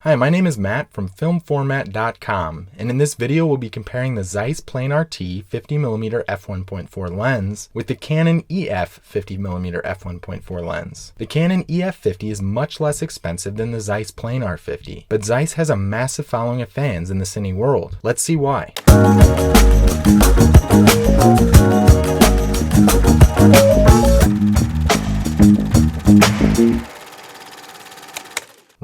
Hi, my name is Matt from filmformat.com, and in this video we'll be comparing the Zeiss Planar T 50mm f1.4 lens with the Canon EF 50mm f1.4 lens. The Canon EF 50 is much less expensive than the Zeiss Planar 50, but Zeiss has a massive following of fans in the cine world. Let's see why.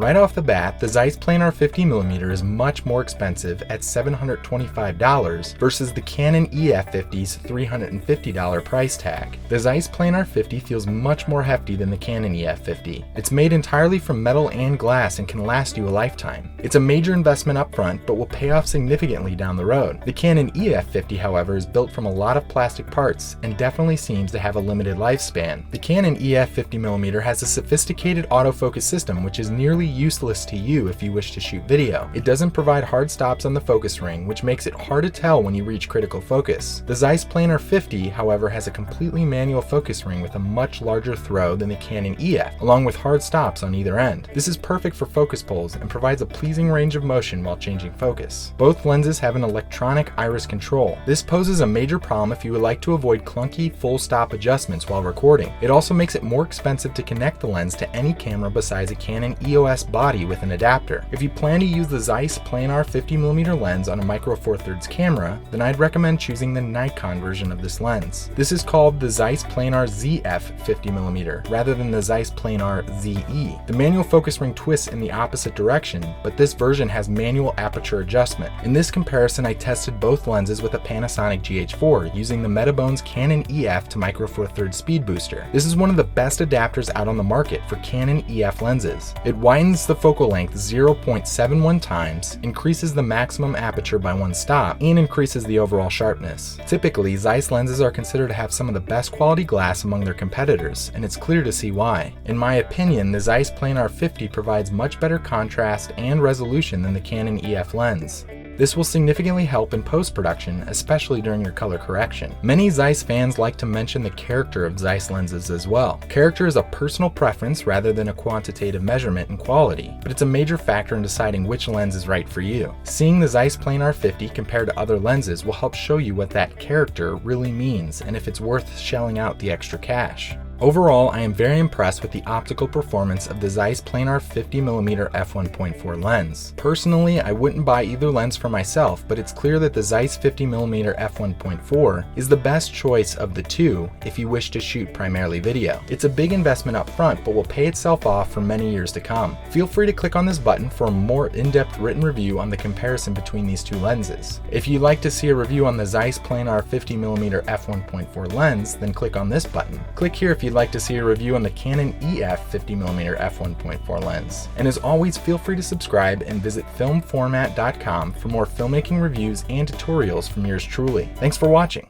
Right off the bat, the Zeiss Planar 50mm is much more expensive at $725 versus the Canon EF 50's $350 price tag. The Zeiss Planar 50 feels much more hefty than the Canon EF 50. It's made entirely from metal and glass and can last you a lifetime. It's a major investment up front, but will pay off significantly down the road. The Canon EF 50, however, is built from a lot of plastic parts and definitely seems to have a limited lifespan. The Canon EF 50mm has a sophisticated autofocus system which is nearly useless to you if you wish to shoot video. It doesn't provide hard stops on the focus ring, which makes it hard to tell when you reach critical focus. The Zeiss Planar 50, however, has a completely manual focus ring with a much larger throw than the Canon EF, along with hard stops on either end. This is perfect for focus pulls and provides a pleasing range of motion while changing focus. Both lenses have an electronic iris control. This poses a major problem if you would like to avoid clunky full stop adjustments while recording. It also makes it more expensive to connect the lens to any camera besides a Canon EOS body with an adapter. If you plan to use the Zeiss Planar 50mm lens on a micro four thirds camera, then I'd recommend choosing the Nikon version of this lens. This is called the Zeiss Planar ZF 50mm rather than the Zeiss Planar ZE. The manual focus ring twists in the opposite direction, but this version has manual aperture adjustment. In this comparison, I tested both lenses with a Panasonic GH4 using the Metabones Canon EF to micro four thirds speed booster. This is one of the best adapters out on the market for Canon EF lenses. It widens the focal length 0.71 times, increases the maximum aperture by one stop, and increases the overall sharpness. Typically, Zeiss lenses are considered to have some of the best quality glass among their competitors, and it's clear to see why. In my opinion, the Zeiss Planar 50 provides much better contrast and resolution than the Canon EF lens. This will significantly help in post-production, especially during your color correction. Many Zeiss fans like to mention the character of Zeiss lenses as well. Character is a personal preference rather than a quantitative measurement in quality, but it's a major factor in deciding which lens is right for you. Seeing the Zeiss Planar 50 compared to other lenses will help show you what that character really means and if it's worth shelling out the extra cash. Overall, I am very impressed with the optical performance of the Zeiss Planar 50mm f1.4 lens. Personally, I wouldn't buy either lens for myself, but it's clear that the Zeiss 50mm f1.4 is the best choice of the two if you wish to shoot primarily video. It's a big investment up front, but will pay itself off for many years to come. Feel free to click on this button for a more in-depth written review on the comparison between these two lenses. If you'd like to see a review on the Zeiss Planar 50mm f1.4 lens, then click on this button. Click here if you'd like to see a review on the Canon EF 50mm f1.4 lens. And as always, feel free to subscribe and visit filmformat.com for more filmmaking reviews and tutorials from yours truly. Thanks for watching.